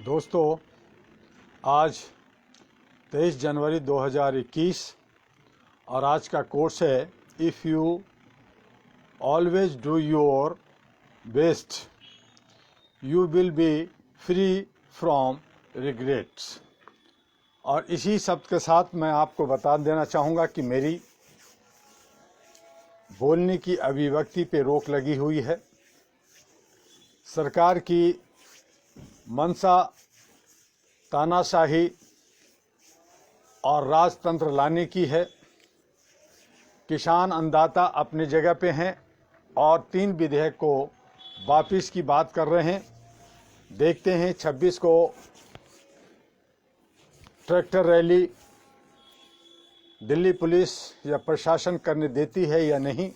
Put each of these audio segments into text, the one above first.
दोस्तों, आज 23 जनवरी 2021 और आज का कोर्स है if you always do your best you will be free from regrets. और इसी शब्द के साथ मैं आपको बता देना चाहूँगा कि मेरी बोलने की अभिव्यक्ति पे रोक लगी हुई है। सरकार की मंशा तानाशाही और राजतंत्र लाने की है। किसान अन्नदाता अपने जगह पे हैं और 3 विधेयक को वापस की बात कर रहे हैं। देखते हैं 26 को ट्रैक्टर रैली दिल्ली पुलिस या प्रशासन करने देती है या नहीं,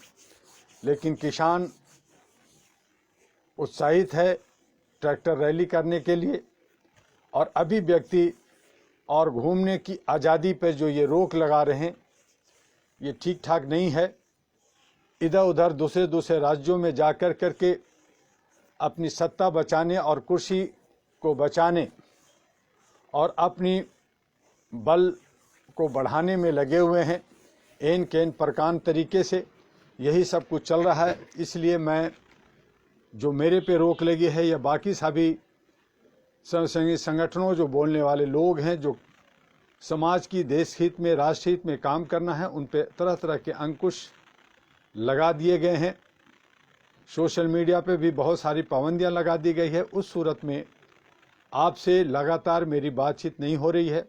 लेकिन किसान उत्साहित है ट्रैक्टर रैली करने के लिए। और अभी व्यक्ति और घूमने की आज़ादी पर जो ये रोक लगा रहे हैं, ये ठीक ठाक नहीं है। इधर उधर दूसरे राज्यों में जाकर करके अपनी सत्ता बचाने और कुर्सी को बचाने और अपनी बल को बढ़ाने में लगे हुए हैं। एन केन प्रकांड तरीके से यही सब कुछ चल रहा है। इसलिए मैं जो मेरे पे रोक लगी है या बाकी सभी संगठनों जो बोलने वाले लोग हैं, जो समाज की देश हित में राष्ट्र हित में काम करना है, उन पे तरह तरह के अंकुश लगा दिए गए हैं। सोशल मीडिया पे भी बहुत सारी पाबंदियां लगा दी गई है। उस सूरत में आपसे लगातार मेरी बातचीत नहीं हो रही है।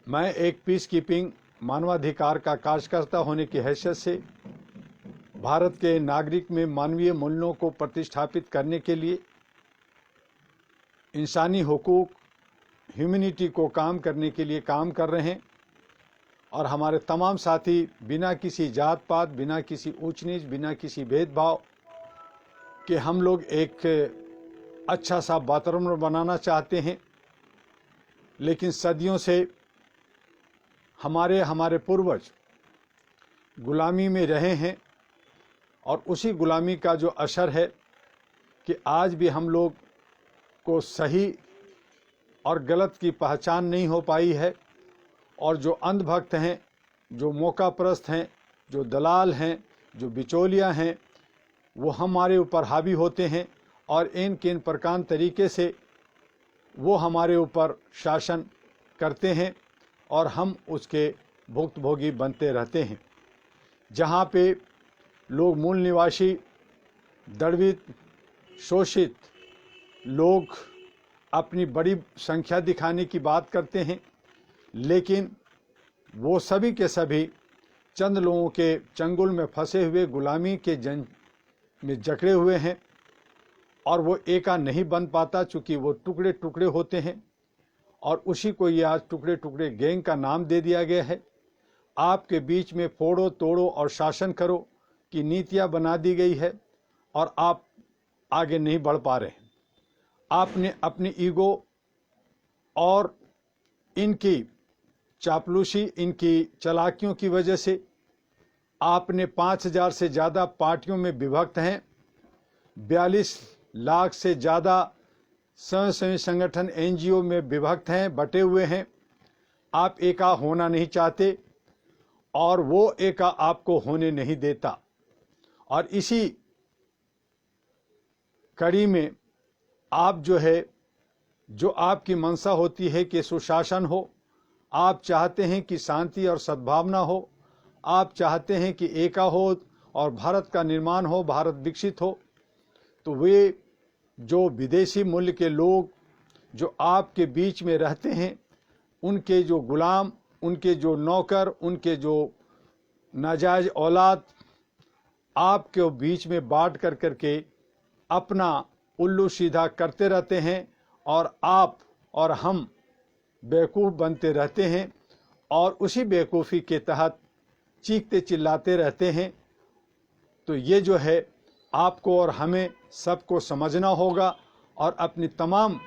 मैं एक पीस कीपिंग मानवाधिकार का कार्यकर्ता होने की हैसियत से भारत के नागरिक में मानवीय मूल्यों को प्रतिष्ठापित करने के लिए, इंसानी हुकूक ह्यूमैनिटी को काम करने के लिए काम कर रहे हैं। और हमारे तमाम साथी बिना किसी जात पात, बिना किसी ऊंच नीच, बिना किसी भेदभाव के हम लोग एक अच्छा सा वातावरण बनाना चाहते हैं। लेकिन सदियों से हमारे पूर्वज गुलामी में रहे हैं और उसी गुलामी का जो असर है कि आज भी हम लोग को सही और गलत की पहचान नहीं हो पाई है। और जो अंधभक्त हैं, जो मौकाप्रस्त हैं, जो दलाल हैं, जो बिचौलिया हैं, वो हमारे ऊपर हावी होते हैं और इन किन प्रकार तरीके से वो हमारे ऊपर शासन करते हैं और हम उसके भुक्तभोगी बनते रहते हैं। जहाँ पे लोग मूल निवासी दंडित शोषित लोग अपनी बड़ी संख्या दिखाने की बात करते हैं, लेकिन वो सभी के सभी चंद लोगों के चंगुल में फंसे हुए गुलामी के जंग में जकड़े हुए हैं। और वो एका नहीं बन पाता, चूँकि वो टुकड़े टुकड़े होते हैं। और उसी को ये आज टुकड़े टुकड़े गैंग का नाम दे दिया गया है। आपके बीच में फोड़ो तोड़ो और शासन करो की नीतियाँ बना दी गई है और आप आगे नहीं बढ़ पा रहे हैं। आपने अपनी ईगो और इनकी चापलूसी, इनकी चालाकियों की वजह से आपने 5000 से ज़्यादा पार्टियों में विभक्त हैं। 42 लाख से ज़्यादा स्वयंसेवी संगठन NGO में विभक्त हैं, बटे हुए हैं। आप एका होना नहीं चाहते और वो एका आपको होने नहीं देता। और इसी कड़ी में आप जो आपकी मंशा होती है कि सुशासन हो, आप चाहते हैं कि शांति और सद्भावना हो, आप चाहते हैं कि एका हो और भारत का निर्माण हो, भारत विकसित हो, तो वे जो विदेशी मूल्य के लोग जो आपके बीच में रहते हैं, उनके जो गुलाम, उनके जो नौकर, उनके जो नाजायज औलाद आपके बीच में बांट कर करके अपना उल्लू सीधा करते रहते हैं और आप और हम बेवकूफ़ बनते रहते हैं और उसी बेवकूफ़ी के तहत चीखते चिल्लाते रहते हैं। तो ये जो है आपको और हमें सबको समझना होगा और अपनी तमाम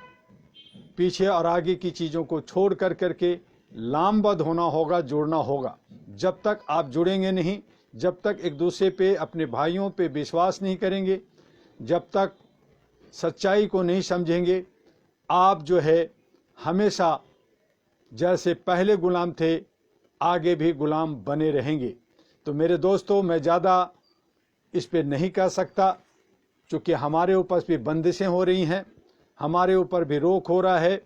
पीछे और आगे की चीज़ों को छोड़ कर करके लामबद्ध होना होगा, जुड़ना होगा। जब तक आप जुड़ेंगे नहीं, जब तक एक दूसरे पे, अपने भाइयों पे विश्वास नहीं करेंगे, जब तक सच्चाई को नहीं समझेंगे, आप जो है हमेशा जैसे पहले गुलाम थे आगे भी गुलाम बने रहेंगे। तो मेरे दोस्तों, मैं ज़्यादा इस पे नहीं कह सकता, क्योंकि हमारे ऊपर भी बंदिशें हो रही हैं, हमारे ऊपर भी रोक हो रहा है।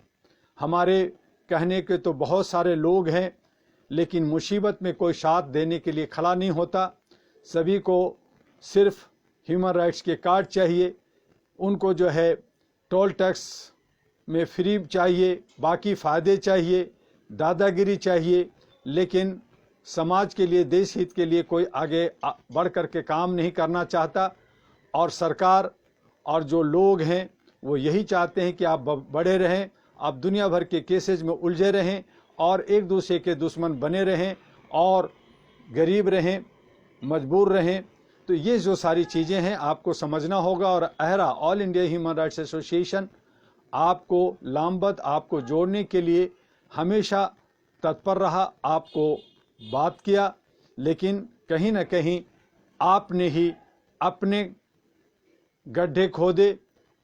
हमारे कहने के तो बहुत सारे लोग हैं, लेकिन मुसीबत में कोई साथ देने के लिए खड़ा नहीं होता। सभी को सिर्फ ह्यूमन राइट्स के कार्ड चाहिए, उनको जो है टोल टैक्स में फ्री चाहिए, बाकी फ़ायदे चाहिए, दादागिरी चाहिए, लेकिन समाज के लिए, देश हित के लिए कोई आगे बढ़ कर के काम नहीं करना चाहता। और सरकार और जो लोग हैं वो यही चाहते हैं कि आप बढ़े रहें, आप दुनिया भर के केसेज में उलझे रहें और एक दूसरे के दुश्मन बने रहें और गरीब रहें, मजबूर रहें। तो ये जो सारी चीज़ें हैं आपको समझना होगा। और AHRA, All India Human Rights Association, आपको लामबद्ध, आपको जोड़ने के लिए हमेशा तत्पर रहा, आपको बात किया, लेकिन कहीं ना कहीं आपने ही अपने गड्ढे खोदे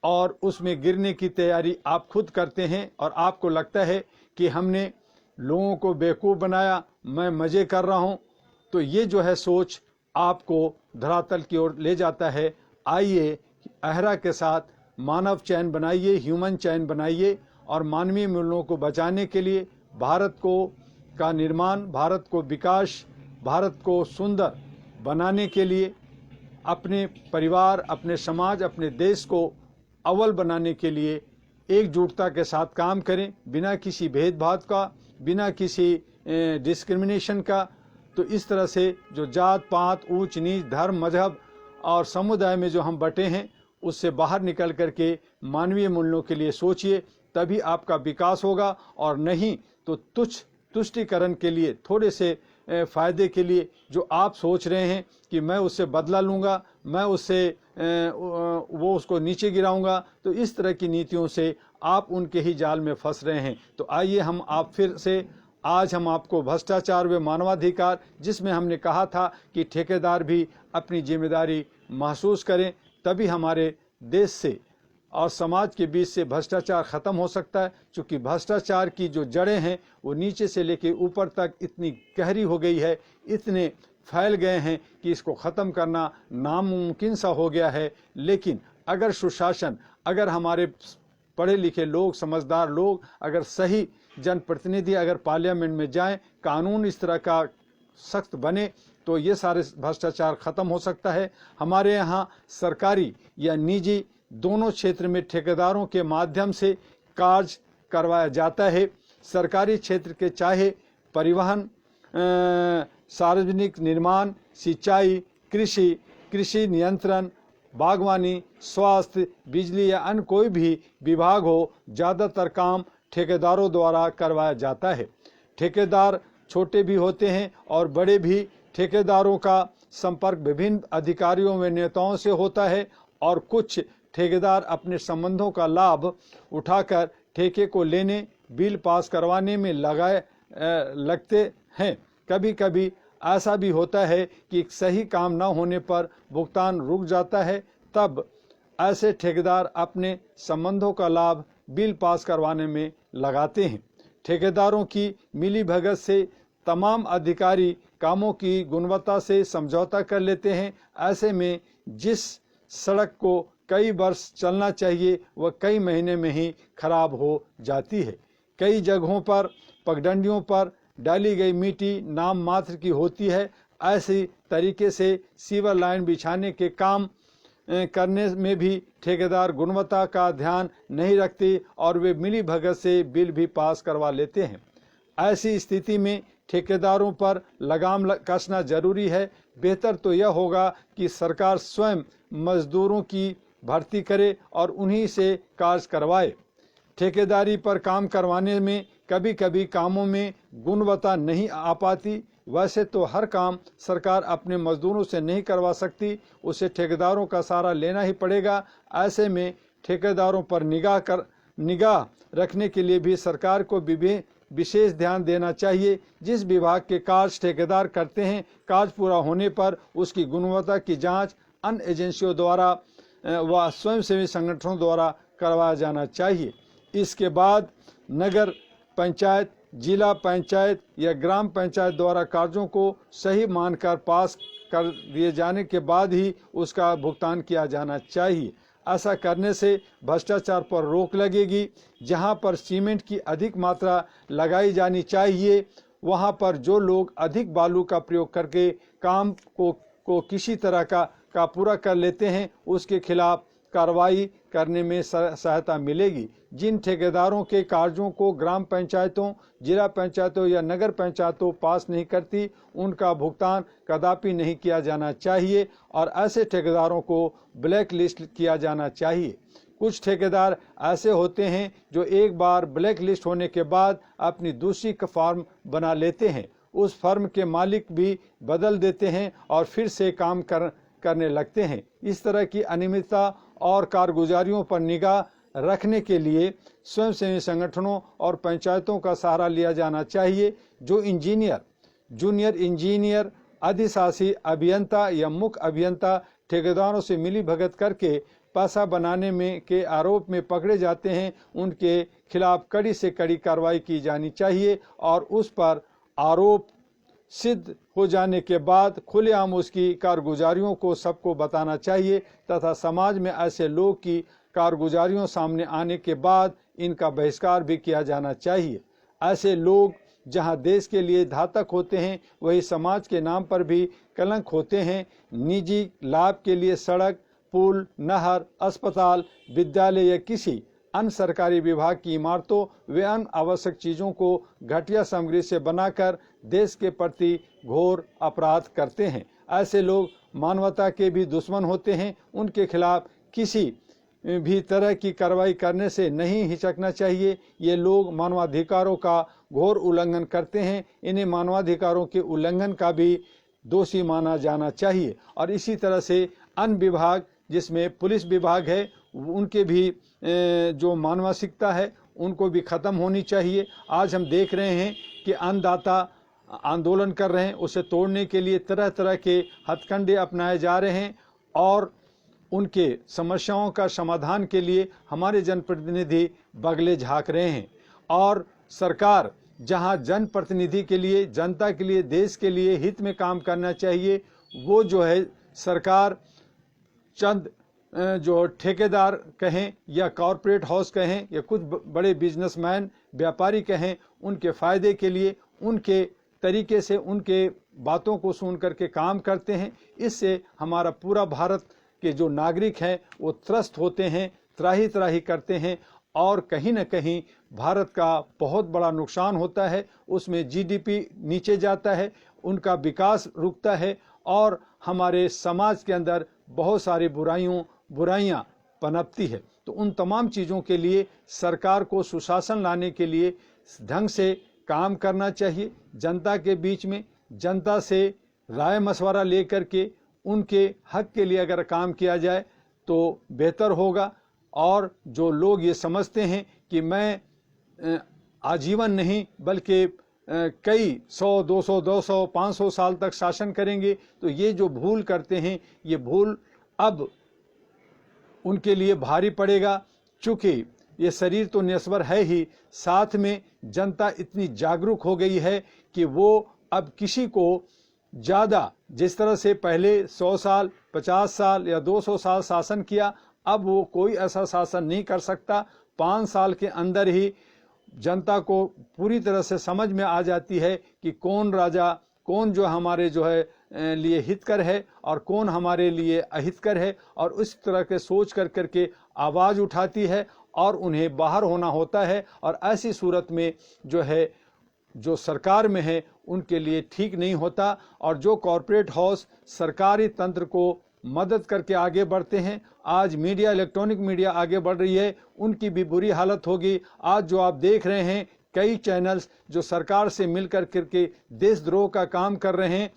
और उसमें गिरने की तैयारी आप खुद करते हैं। और आपको लगता है कि हमने लोगों को बेवकूफ़ बनाया, मैं मज़े कर रहा हूं। तो ये जो है सोच आपको धरातल की ओर ले जाता है। आइए अहरा के साथ मानव चैन बनाइए, ह्यूमन चैन बनाइए और मानवीय मूल्यों को बचाने के लिए, भारत का निर्माण, भारत को विकास, भारत को सुंदर बनाने के लिए, अपने परिवार, अपने समाज, अपने देश को अव्वल बनाने के लिए एकजुटता के साथ काम करें, बिना किसी भेदभाव का, बिना किसी डिस्क्रिमिनेशन का। तो इस तरह से जो जात पात, ऊंच नीच, धर्म, मजहब और समुदाय में जो हम बटे हैं, उससे बाहर निकल करके मानवीय मूल्यों के लिए सोचिए, तभी आपका विकास होगा। और नहीं तो तुष्टिकरण के लिए, थोड़े से फ़ायदे के लिए जो आप सोच रहे हैं कि मैं उससे बदला लूँगा, मैं उससे वो उसको नीचे गिराऊंगा, तो इस तरह की नीतियों से आप उनके ही जाल में फंस रहे हैं। तो आइए हम आप फिर से, आज हम आपको भ्रष्टाचार व मानवाधिकार, जिसमें हमने कहा था कि ठेकेदार भी अपनी जिम्मेदारी महसूस करें, तभी हमारे देश से और समाज के बीच से भ्रष्टाचार ख़त्म हो सकता है। क्योंकि भ्रष्टाचार की जो जड़ें हैं वो नीचे से लेकर ऊपर तक इतनी गहरी हो गई है, इतने फैल गए हैं कि इसको ख़त्म करना नामुमकिन सा हो गया है। लेकिन अगर सुशासन, अगर हमारे पढ़े लिखे लोग, समझदार लोग, अगर सही जनप्रतिनिधि अगर पार्लियामेंट में जाएं, कानून इस तरह का सख्त बने, तो ये सारे भ्रष्टाचार ख़त्म हो सकता है। हमारे यहाँ सरकारी या निजी दोनों क्षेत्र में ठेकेदारों के माध्यम से कार्य करवाया जाता है। सरकारी क्षेत्र के चाहे परिवहन, सार्वजनिक निर्माण, सिंचाई, कृषि नियंत्रण, बागवानी, स्वास्थ्य, बिजली या अन्य कोई भी विभाग हो, ज़्यादातर काम ठेकेदारों द्वारा करवाया जाता है। ठेकेदार छोटे भी होते हैं और बड़े भी। ठेकेदारों का संपर्क विभिन्न अधिकारियों व नेताओं से होता है और कुछ ठेकेदार अपने संबंधों का लाभ उठाकर ठेके को लेने, बिल पास करवाने में लगते हैं। कभी कभी ऐसा भी होता है कि सही काम न होने पर भुगतान रुक जाता है, तब ऐसे ठेकेदार अपने संबंधों का लाभ बिल पास करवाने में लगाते हैं। ठेकेदारों की मिलीभगत से तमाम अधिकारी कामों की गुणवत्ता से समझौता कर लेते हैं। ऐसे में जिस सड़क को कई वर्ष चलना चाहिए वह कई महीने में ही खराब हो जाती है। कई जगहों पर पगडंडियों पर डाली गई मिट्टी नाम मात्र की होती है। ऐसी तरीके से सीवर लाइन बिछाने के काम करने में भी ठेकेदार गुणवत्ता का ध्यान नहीं रखते और वे मिली भगत से बिल भी पास करवा लेते हैं। ऐसी स्थिति में ठेकेदारों पर लगाम कसना जरूरी है। बेहतर तो यह होगा कि सरकार स्वयं मजदूरों की भर्ती करे और उन्हीं से कार्य करवाए। ठेकेदारी पर काम करवाने में कभी कभी कामों में गुणवत्ता नहीं आ पाती। वैसे तो हर काम सरकार अपने मजदूरों से नहीं करवा सकती, उसे ठेकेदारों का सहारा लेना ही पड़ेगा। ऐसे में ठेकेदारों पर निगाह रखने के लिए भी सरकार को विशेष ध्यान देना चाहिए। जिस विभाग के कार्य ठेकेदार करते हैं, कार्य पूरा होने पर उसकी गुणवत्ता की जांच अन्य एजेंसियों द्वारा व स्वयंसेवी संगठनों द्वारा करवाया जाना चाहिए। इसके बाद नगर पंचायत, जिला पंचायत या ग्राम पंचायत द्वारा कार्यों को सही मानकर पास कर दिए जाने के बाद ही उसका भुगतान किया जाना चाहिए। ऐसा करने से भ्रष्टाचार पर रोक लगेगी। जहां पर सीमेंट की अधिक मात्रा लगाई जानी चाहिए, वहां पर जो लोग अधिक बालू का प्रयोग करके काम को किसी तरह का पूरा कर लेते हैं, उसके खिलाफ कार्रवाई करने में सहायता मिलेगी। जिन ठेकेदारों के कार्यों को ग्राम पंचायतों, जिला पंचायतों या नगर पंचायतों पास नहीं करती, उनका भुगतान कदापि नहीं किया जाना चाहिए और ऐसे ठेकेदारों को ब्लैक लिस्ट किया जाना चाहिए। कुछ ठेकेदार ऐसे होते हैं जो एक बार ब्लैक लिस्ट होने के बाद अपनी दूसरी फर्म बना लेते हैं, उस फर्म के मालिक भी बदल देते हैं और फिर से काम करने लगते हैं। इस तरह की अनियमितता और कारगुजारियों पर निगाह रखने के लिए स्वयंसेवी संगठनों और पंचायतों का सहारा लिया जाना चाहिए, जो इंजीनियर, जूनियर इंजीनियर, अधिशासी अभियंता या मुख्य अभियंता ठेकेदारों से मिली भगत करके पैसा बनाने में के आरोप में पकड़े जाते हैं, उनके खिलाफ कड़ी से कड़ी कार्रवाई की जानी चाहिए और उस पर आरोप सिद्ध हो जाने के बाद खुलेआम उसकी कारगुजारियों को सबको बताना चाहिए तथा समाज में ऐसे लोग की कारगुजारियों सामने आने के बाद इनका बहिष्कार भी किया जाना चाहिए। ऐसे लोग जहां देश के लिए घातक होते हैं, वही समाज के नाम पर भी कलंक होते हैं। निजी लाभ के लिए सड़क, पुल, नहर, अस्पताल, विद्यालय या किसी अन्य सरकारी विभाग की इमारतों व अन्य आवश्यक चीज़ों को घटिया सामग्री से बनाकर देश के प्रति घोर अपराध करते हैं। ऐसे लोग मानवता के भी दुश्मन होते हैं। उनके खिलाफ किसी भी तरह की कार्रवाई करने से नहीं हिचकना चाहिए। ये लोग मानवाधिकारों का घोर उल्लंघन करते हैं। इन्हें मानवाधिकारों के उल्लंघन का भी दोषी माना जाना चाहिए। और इसी तरह से अन्य विभाग, जिसमें पुलिस विभाग है, उनके भी जो मानवाधिकता है उनको भी ख़त्म होनी चाहिए। आज हम देख रहे हैं कि अन्नदाता आंदोलन कर रहे हैं, उसे तोड़ने के लिए तरह तरह के हथकंडे अपनाए जा रहे हैं और उनके समस्याओं का समाधान के लिए हमारे जनप्रतिनिधि बगले झाँक रहे हैं। और सरकार जहां जनप्रतिनिधि के लिए, जनता के लिए, देश के लिए हित में काम करना चाहिए, वो जो है सरकार चंद जो ठेकेदार कहें या कॉरपोरेट हाउस कहें या कुछ बड़े बिजनेसमैन, व्यापारी कहें, उनके फ़ायदे के लिए उनके तरीके से उनके बातों को सुन करके काम करते हैं। इससे हमारा पूरा भारत के जो नागरिक हैं वो त्रस्त होते हैं, त्राही त्राही करते हैं और कहीं न कहीं भारत का बहुत बड़ा नुकसान होता है। उसमें जीडीपी नीचे जाता है, उनका विकास रुकता है और हमारे समाज के अंदर बहुत सारी बुराइयां पनपती है। तो उन तमाम चीज़ों के लिए सरकार को सुशासन लाने के लिए ढंग से काम करना चाहिए। जनता के बीच में जनता से राय मशवरा लेकर के उनके हक के लिए अगर काम किया जाए तो बेहतर होगा। और जो लोग ये समझते हैं कि मैं आजीवन नहीं बल्कि कई 100, 200, 200, 500 साल तक शासन करेंगे, तो ये जो भूल करते हैं, ये भूल अब उनके लिए भारी पड़ेगा। चूँकि ये शरीर तो नश्वर है ही, साथ में जनता इतनी जागरूक हो गई है कि वो अब किसी को ज़्यादा, जिस तरह से पहले 100 साल, 50 साल या 200 साल शासन किया, अब वो कोई ऐसा शासन नहीं कर सकता। 5 साल के अंदर ही जनता को पूरी तरह से समझ में आ जाती है कि कौन राजा, कौन जो हमारे जो है लिए हितकर है और कौन हमारे लिए अहितकर है, और उस तरह के सोच कर करके आवाज़ उठाती है और उन्हें बाहर होना होता है। और ऐसी सूरत में जो है, जो सरकार में है, उनके लिए ठीक नहीं होता। और जो कॉरपोरेट हाउस सरकारी तंत्र को मदद करके आगे बढ़ते हैं, आज मीडिया, इलेक्ट्रॉनिक मीडिया आगे बढ़ रही है, उनकी भी बुरी हालत होगी। आज जो आप देख रहे हैं कई चैनल्स जो सरकार से मिलकर करके देशद्रोह का काम कर रहे हैं,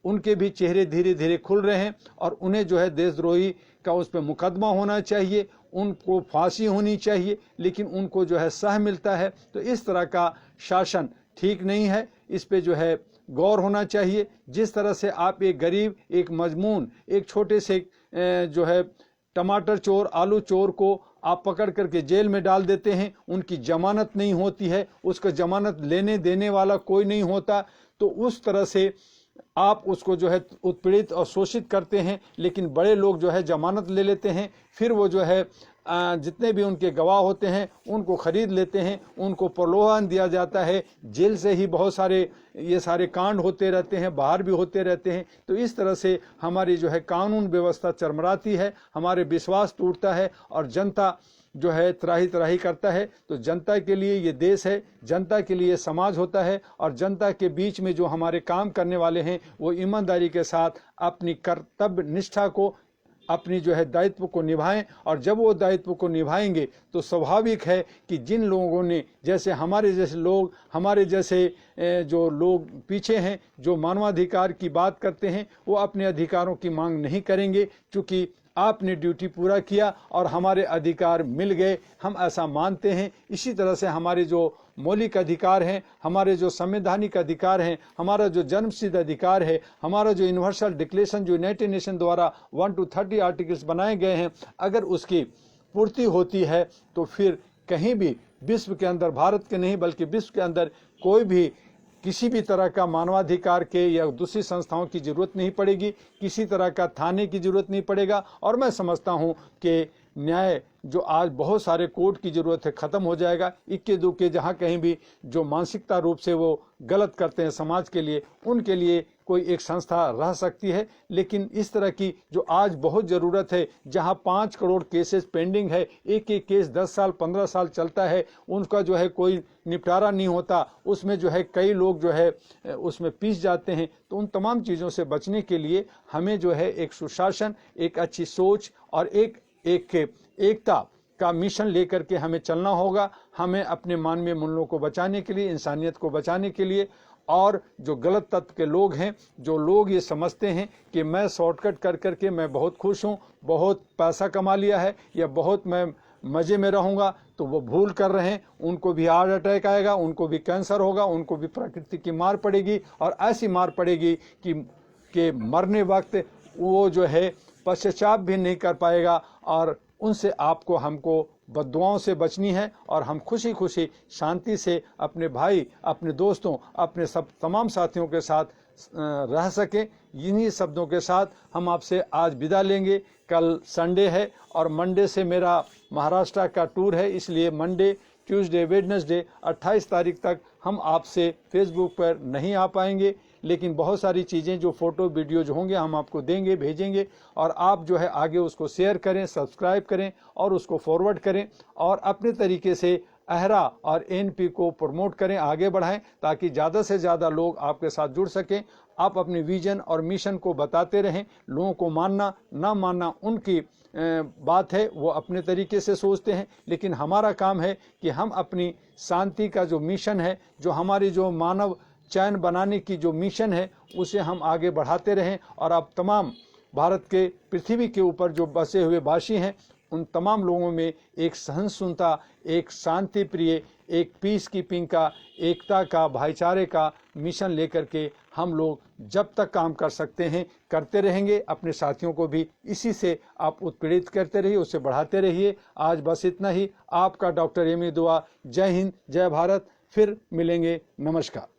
उनके भी चेहरे धीरे धीरे खुल रहे हैं और उन्हें जो है देशद्रोही का उस पर मुकदमा होना चाहिए, उनको फांसी होनी चाहिए, लेकिन उनको जो है सह मिलता है। तो इस तरह का शासन ठीक नहीं है, इस पे जो है गौर होना चाहिए। जिस तरह से आप एक गरीब, एक मजमून, एक छोटे से जो है टमाटर चोर, आलू चोर को आप पकड़ करके जेल में डाल देते हैं, उनकी जमानत नहीं होती है, उसका जमानत लेने देने वाला कोई नहीं होता, तो उस तरह से आप उसको जो है उत्पीड़ित और शोषित करते हैं। लेकिन बड़े लोग जो है जमानत ले लेते हैं, फिर वो जो है जितने भी उनके गवाह होते हैं उनको खरीद लेते हैं, उनको प्रलोभन दिया जाता है। जेल से ही बहुत सारे ये सारे कांड होते रहते हैं, बाहर भी होते रहते हैं। तो इस तरह से हमारी जो है कानून व्यवस्था चरमराती है, हमारे विश्वास टूटता है और जनता जो है त्राही त्राही करता है। तो जनता के लिए ये देश है, जनता के लिए समाज होता है, और जनता के बीच में जो हमारे काम करने वाले हैं वो ईमानदारी के साथ अपनी कर्तव्य निष्ठा को, अपनी जो है दायित्व को निभाएं। और जब वो दायित्व को निभाएंगे तो स्वाभाविक है कि जिन लोगों ने, जैसे हमारे जैसे लोग, हमारे जैसे जो लोग पीछे हैं, जो मानवाधिकार की बात करते हैं, वो अपने अधिकारों की मांग नहीं करेंगे, क्योंकि आपने ड्यूटी पूरा किया और हमारे अधिकार मिल गए, हम ऐसा मानते हैं। इसी तरह से हमारे जो मौलिक अधिकार हैं, हमारे जो संवैधानिक अधिकार हैं, हमारा जो जन्मसिद्ध अधिकार है, हमारा जो यूनिवर्सल डिक्लेरेशन जो यूनाइटेड नेशन द्वारा 1 to 30 आर्टिकल्स बनाए गए हैं, अगर उसकी पूर्ति होती है तो फिर कहीं भी विश्व के अंदर, भारत के नहीं बल्कि विश्व के अंदर कोई भी किसी भी तरह का मानवाधिकार के या दूसरी संस्थाओं की जरूरत नहीं पड़ेगी, किसी तरह का थाने की जरूरत नहीं पड़ेगा। और मैं समझता हूं कि न्याय जो आज बहुत सारे कोर्ट की जरूरत है खत्म हो जाएगा। इक्के दुक्के जहां कहीं भी जो मानसिकता रूप से वो गलत करते हैं समाज के लिए, उनके लिए कोई एक संस्था रह सकती है। लेकिन इस तरह की जो आज बहुत ज़रूरत है, जहां 5 करोड़ केसेस पेंडिंग है, एक एक केस 10 साल 15 साल चलता है, उनका जो है कोई निपटारा नहीं होता, उसमें जो है कई लोग जो है उसमें पीस जाते हैं। तो उन तमाम चीज़ों से बचने के लिए हमें जो है एक सुशासन, एक अच्छी सोच और एक एकता का मिशन लेकर के हमें चलना होगा। हमें अपने मानवीय मूल्यों को बचाने के लिए, इंसानियत को बचाने के लिए, और जो गलत तत्व के लोग हैं, जो लोग ये समझते हैं कि मैं शॉर्टकट कर करके मैं बहुत खुश हूँ, बहुत पैसा कमा लिया है, या बहुत मैं मज़े में रहूँगा, तो वो भूल कर रहे हैं। उनको भी हार्ट अटैक आएगा, उनको भी कैंसर होगा, उनको भी प्रकृति की मार पड़ेगी, और ऐसी मार पड़ेगी कि मरने वक्त वो जो है पश्चाताप भी नहीं कर पाएगा। और उनसे आपको, हमको बद्दुआओं से बचनी है, और हम खुशी खुशी शांति से अपने भाई, अपने दोस्तों, अपने सब तमाम साथियों के साथ रह सकें। इन्हीं शब्दों के साथ हम आपसे आज विदा लेंगे। कल संडे है और मंडे से मेरा महाराष्ट्र का टूर है, इसलिए मंडे, ट्यूसडे, वेडनेसडे 28 तारीख तक हम आपसे फेसबुक पर नहीं आ पाएंगे। लेकिन बहुत सारी चीज़ें जो फ़ोटो वीडियोज होंगे हम आपको देंगे, भेजेंगे, और आप जो है आगे उसको शेयर करें, सब्सक्राइब करें और उसको फॉरवर्ड करें, और अपने तरीके से अहरा और एनपी को प्रमोट करें, आगे बढ़ाएं, ताकि ज़्यादा से ज़्यादा लोग आपके साथ जुड़ सकें। आप अपने विजन और मिशन को बताते रहें। लोगों को मानना ना मानना उनकी बात है, वो अपने तरीके से सोचते हैं, लेकिन हमारा काम है कि हम अपनी शांति का जो मिशन है, जो हमारी जो मानव चैन बनाने की जो मिशन है, उसे हम आगे बढ़ाते रहें। और आप तमाम भारत के, पृथ्वी के ऊपर जो बसे हुए वासी हैं, उन तमाम लोगों में एक सहिष्णुता, एक शांति प्रिय, एक पीस कीपिंग का, एकता का, भाईचारे का मिशन लेकर के हम लोग जब तक काम कर सकते हैं करते रहेंगे। अपने साथियों को भी इसी से आप उत्प्रेरित करते रहिए, उसे बढ़ाते रहिए। आज बस इतना ही। आपका डॉक्टर एमी दुआ। जय हिंद, जय भारत। फिर मिलेंगे। नमस्कार।